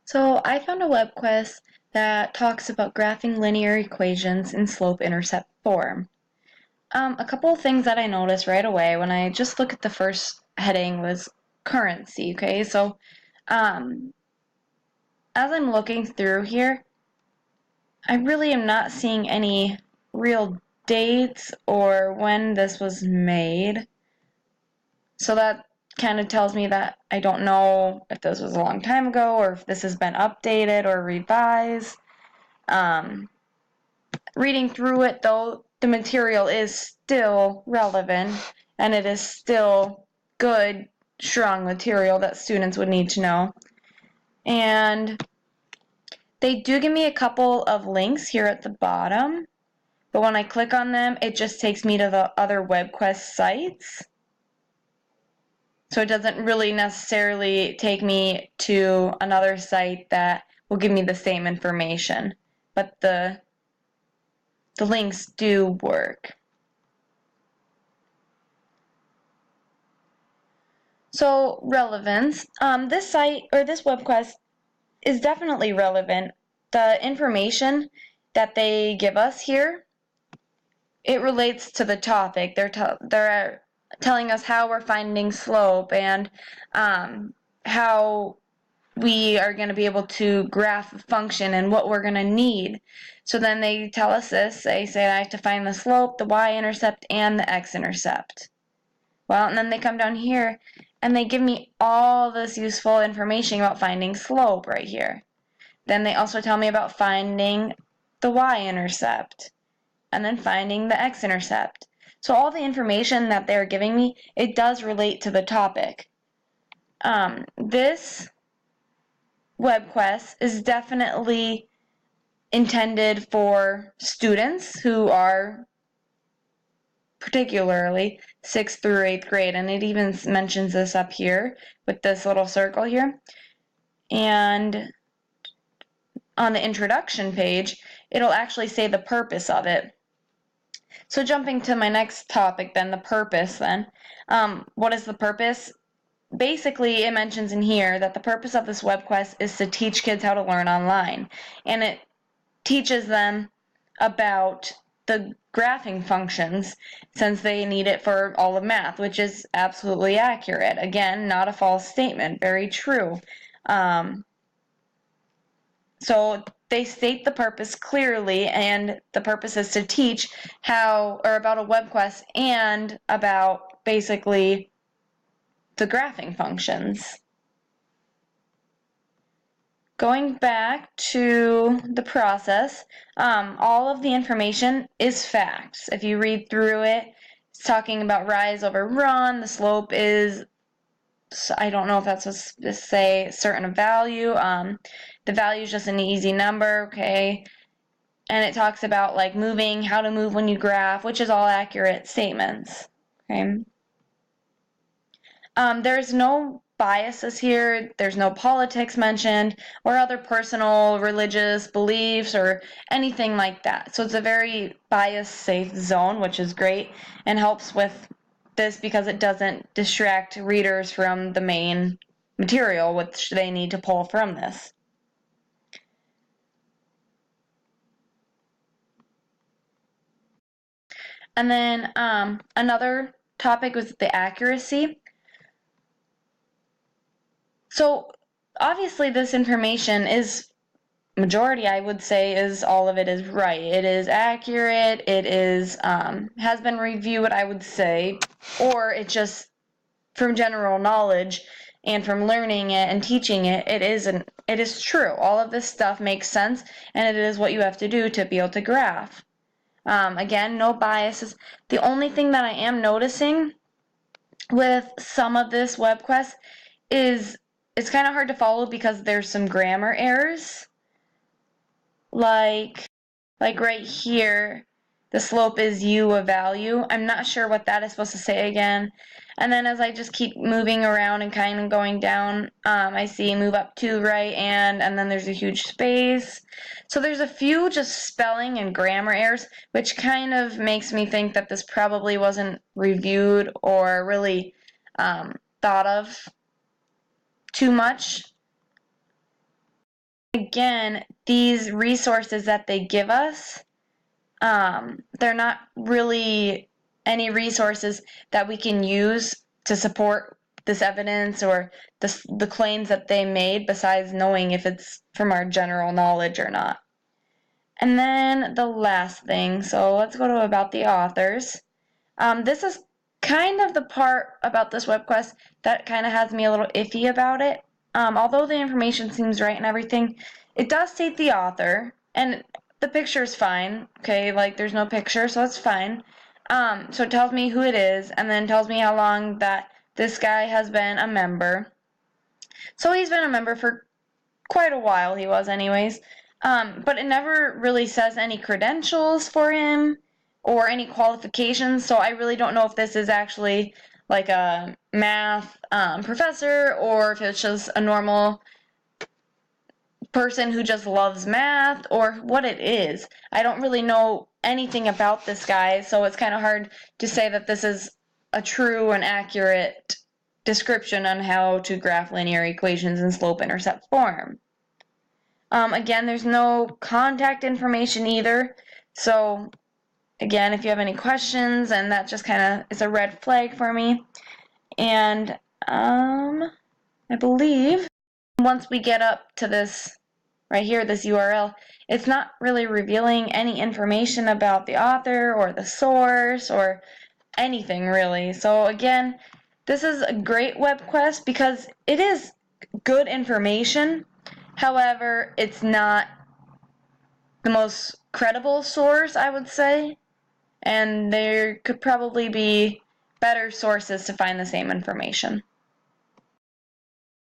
So I found a Webquest that talks about graphing linear equations in slope-intercept form. A couple of things that I noticed right away when I just look at the first heading was currency, okay? So um, as I'm looking through here, I really am not seeing any real dates or when this was made. So that kind of tells me that I don't know if this was a long time ago or if this has been updated or revised. Um, Reading through it, though, the material is still relevant and it is still good, strong material that students would need to know. And they do give me a couple of links here at the bottom, but when I click on them, it just takes me to the other Webquest sites. So it doesn't really necessarily take me to another site that will give me the same information, but the links do work. So relevance, this site or this Webquest is definitely relevant. The information that they give us here, it relates to the topic. They're telling us how we're finding slope and how we are going to be able to graph a function and what we're going to need. So then they tell us this. They say I have to find the slope, the y-intercept, and the x-intercept. Well, and then they come down here and they give me all this useful information about finding slope right here. Then they also tell me about finding the y-intercept and then finding the x-intercept. So all the information that they're giving me, it does relate to the topic. This Webquest is definitely intended for students who are particularly 6th through 8th grade, and it even mentions this up here with this little circle here. And on the introduction page, it'll actually say the purpose of it. So jumping to my next topic then, the purpose then. What is the purpose? Basically, it mentions in here that the purpose of this Webquest is to teach kids how to learn online. And it teaches them about the graphing functions since they need it for all of math, which is absolutely accurate. Again, not a false statement, very true. So they state the purpose clearly, and the purpose is to teach how, or about a Webquest and about basically the graphing functions. Going back to the process, all of the information is facts. If you read through it, it's talking about rise over run. The slope is, I don't know if that's supposed to say certain value. The value is just an easy number, okay? And it talks about like moving, how to move when you graph, which is all accurate statements, okay? There's no biases here, there's no politics mentioned, or other personal religious beliefs or anything like that. So it's a very bias-safe zone, which is great and helps with this because it doesn't distract readers from the main material which they need to pull from this. And then another topic was the accuracy. So obviously this information is majority, I would say, is all of it is right. It is accurate. It is has been reviewed, I would say, or it just from general knowledge and from learning it and teaching it, it is true. All of this stuff makes sense, and it is what you have to do to be able to graph. Again, no biases. The only thing that I am noticing with some of this Webquest is it's kind of hard to follow because there's some grammar errors. Like right here, the slope is u a value. I'm not sure what that is supposed to say again. And then as I just keep moving around and kind of going down, I see move up to right and then there's a huge space. So there's a few just spelling and grammar errors, which kind of makes me think that this probably wasn't reviewed or really thought of too much. Again, these resources that they give us, they're not really any resources that we can use to support this evidence or the claims that they made, besides knowing if it's from our general knowledge or not. And then the last thing, so let's go to about the authors. This is kind of the part about this Webquest that kind of has me a little iffy about it. Although the information seems right and everything, it does state the author, and the picture is fine. Okay, like there's no picture, so that's fine. So it tells me who it is, and then tells me how long that this guy has been a member. So he's been a member for quite a while, he was anyways. But it never really says any credentials for him or any qualifications, so I really don't know if this is actually like a math professor or if it's just a normal person who just loves math or what it is. I don't really know anything about this guy, so it's kind of hard to say that this is a true and accurate description on how to graph linear equations in slope-intercept form. Again, there's no contact information either, so again, if you have any questions, and that just kind of is a red flag for me. And I believe once we get up to this right here, this URL, it's not really revealing any information about the author or the source or anything really. So again, this is a great Webquest because it is good information. However, it's not the most credible source, I would say, and there could probably be better sources to find the same information.